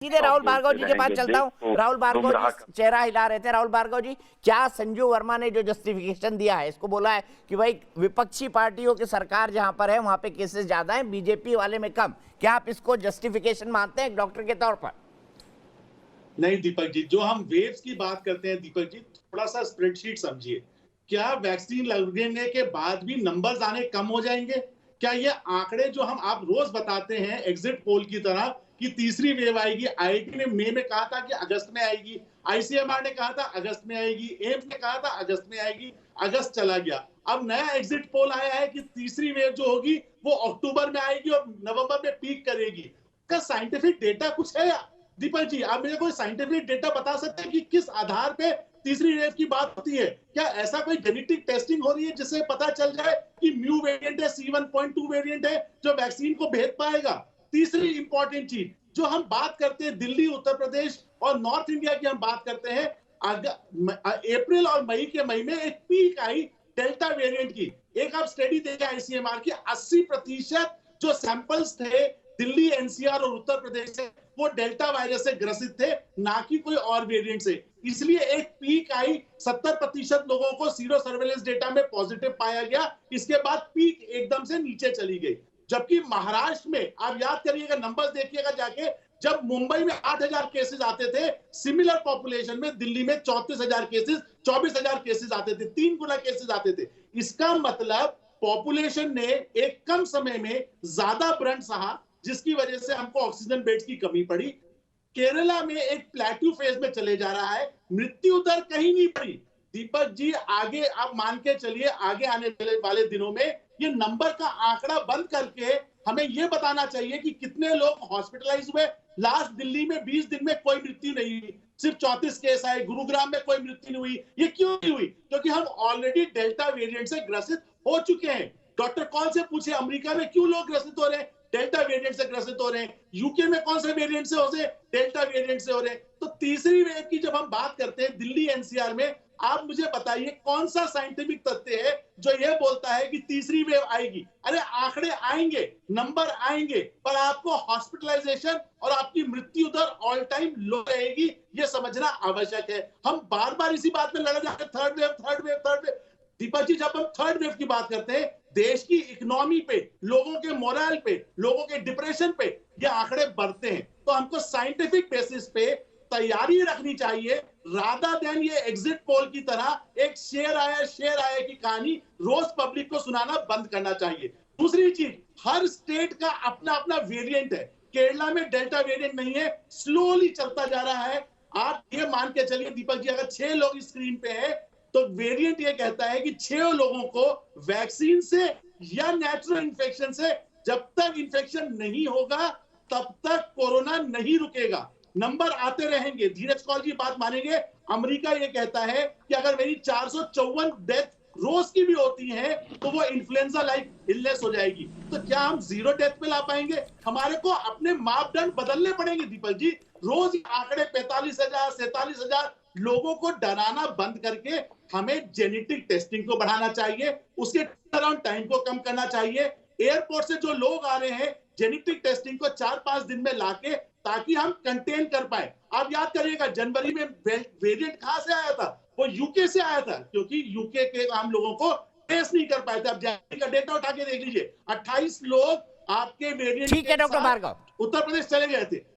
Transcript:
सीधे राहुल भार्गव जी के पास रहेंगे। चलता हूँ। देश राहुल को भार्गव गुमराह जी चेहरा हिला रहे थे। राहुल भार्गव जी, क्या संजू वर्मा ने जो जस्टिफिकेशन दिया है, इसको बोला है कि भाई विपक्षी पार्टियों की सरकार जहां पर है वहां पे केसेस ज्यादा हैं, बीजेपी वाले में कम, क्या आप इसको जस्टिफिकेशन मानते हैं एक डॉक्टर के तौर पर? नहीं दीपक जी, जो हम वेव्स की बात करते हैं दीपक जी, थोड़ा सा स्प्रेडशीट समझिए। क्या वैक्सीन लगने के बाद भी नंबर्स आने कम हो जाएंगे? क्या ये आंकड़े जो हम आप रोज बताते हैं एग्जिट पोल की तरह कि तीसरी वेव आएगी, आईआईटी ने मई में कहा था कि अगस्त में आएगी, आईसीएमआर ने कहा था अगस्त में आएगी, एम्स ने कहा था अगस्त में आएगी, अगस्त चला गया। अब नया एग्जिट पोल आया है कि तीसरी वेव जो होगी वो अक्टूबर में आएगी और नवंबर में पीक करेगी। का साइंटिफिक डेटा कुछ है या दीपक जी, आप मुझे कोई साइंटिफिक डेटा बता सकते हैं कि किस आधार पे तीसरी वेव की बात होती है? क्या ऐसा कोई जेनेटिक टेस्टिंग हो रही है जिससे पता चल जाए कि म्यू वेरिएंट है, C1.2 वेरिएंट है जो वैक्सीन को भेद पाएगा? तीसरी इंपॉर्टेंट चीज जो हम बात करते हैं, दिल्ली, उत्तर प्रदेश और नॉर्थ इंडिया की हम बात करते हैं, अप्रैल और मई के महीने में एक पीक आई डेल्टा वेरिएंट की। एक आप स्टडी देखें आईसीएमआर की, 80% जो सैंपल्स थे दिल्ली, एनसीआर और उत्तर प्रदेश से, वो डेल्टा वायरस से ग्रसित थे, ना कि कोई और वेरिएंट से। इसलिए एक पीक आई, 70% लोगों को सीरो सर्वेलेंस डेटा में पॉजिटिव पाया गया। इसके बाद पीक एकदम से नीचे चली गई। जबकि महाराष्ट्र में आप याद करिएगा, नंबर्स देखिएगा जाके, जब मुंबई में 8,000 केसेस आते थे, सिमिलर पॉपुलेशन में दिल्ली में 34,000 केसेस, 24,000 केसेस आते थे, 3 गुना केसेस आते थे। इसका मतलब पॉपुलेशन ने एक कम समय में ज्यादा ब्रंट सहा, जिसकी वजह से हमको ऑक्सीजन बेड्स की कमी पड़ी। केरला में एक प्लेट्यू फेज में चले जा रहा है, मृत्यु दर कहीं नहीं बढ़ी। दीपक जी, आगे आप मान के चलिए, आगे आने वाले दिनों में ये नंबर का आंकड़ा बंद करके हमें ये बताना चाहिए कि कितने लोग हॉस्पिटलाइज हुए। लास्ट दिल्ली में 20 दिन में कोई मृत्यु नहीं हुई, सिर्फ 34 केस आए। गुरुग्राम में कोई मृत्यु नहीं हुई। ये क्यों नहीं हुई? क्योंकि हम ऑलरेडी डेल्टा वेरिएंट से ग्रसित हो चुके हैं। डॉक्टर कौन से पूछे अमेरिका में क्यों लोग ग्रसित हो रहे हैं? डेल्टा वेरिएंट से ग्रसित हो रहे हैं। यूके में कौन से वेरिएंट से हो रहे हैं? डेल्टा वेरिएंट से हो रहे हैं। तो तीसरी वेव की जब हम बात करते हैं दिल्ली एनसीआर में, आप मुझे बताइए कौन सा साइंटिफिक तथ्य है जो यह बोलता है कि तीसरी वेव आएगी? अरे आंकड़े आएंगे, नंबर आएंगे, पर आपको हॉस्पिटलाइजेशन और आपकी मृत्यु दर ऑल टाइम लो रहेगी, यह समझना आवश्यक है। हम बार बार इसी बात में लड़े जाते, third wave, third wave, third wave. Deepak ji, जब हम थर्ड वेव की बात करते हैं, देश की इकोनॉमी पे, लोगों के मोरल पे, लोगों के डिप्रेशन पे ये आंकड़े बढ़ते हैं। तो हमको साइंटिफिक बेसिस पे तैयारी रखनी चाहिए, रादर देन ये एग्जिट पोल की तरह एक शेयर आया की कहानी रोज पब्लिक को सुनाना बंद करना चाहिए। दूसरी चीज, हर स्टेट का अपना अपना वेरिएंट है। केरला में डेल्टा वेरिएंट नहीं है, स्लोली चलता जा रहा है। आप ये मान के चलिए दीपक जी, अगर 6 लोग स्क्रीन पे है तो वेरिएंट ये कहता है कि 6 लोगों को वैक्सीन से या नेचुरल इन्फेक्शन से, जब तक इन्फेक्शन नहीं होगा तब तक कोरोना नहीं रुकेगा। नंबर आते रहेंगे। धीरज कौल जी बात मानेंगे, अमेरिका ये कहता है कि अगर मेरी 454 डेथ रोज की भी होती है तो वो इन्फ्लुएंजा लाइक इलनेस हो जाएगी। तो क्या हम जीरो डेथ पे ला पाएंगे? हमारे को अपने मापदंड बदलने पड़ेंगे दीपक जी। रोज आंकड़े 45,000, 47,000 लोगों को डराना बंद करके हमें जेनेटिक टेस्टिंग को बढ़ाना चाहिए, उसके टर्नअराउंड टाइम को कम करना चाहिए। एयरपोर्ट से जो लोग आ रहे हैं, जेनेटिक टेस्टिंग को 4-5 दिन में लाके, ताकि हम कंटेन कर पाए। आप याद करिएगा, जनवरी में वेरिएंट कहां से आया था? वो यूके से आया था, क्योंकि यूके के हम लोगों को टेस्ट नहीं कर पाए थे। अब जनवरी का डेटा उठा के देख लीजिए, 28 लोग आपके वेरिएंट ठीक है के डॉक्टर साथ भार्गव। उत्तर प्रदेश चले गए थे।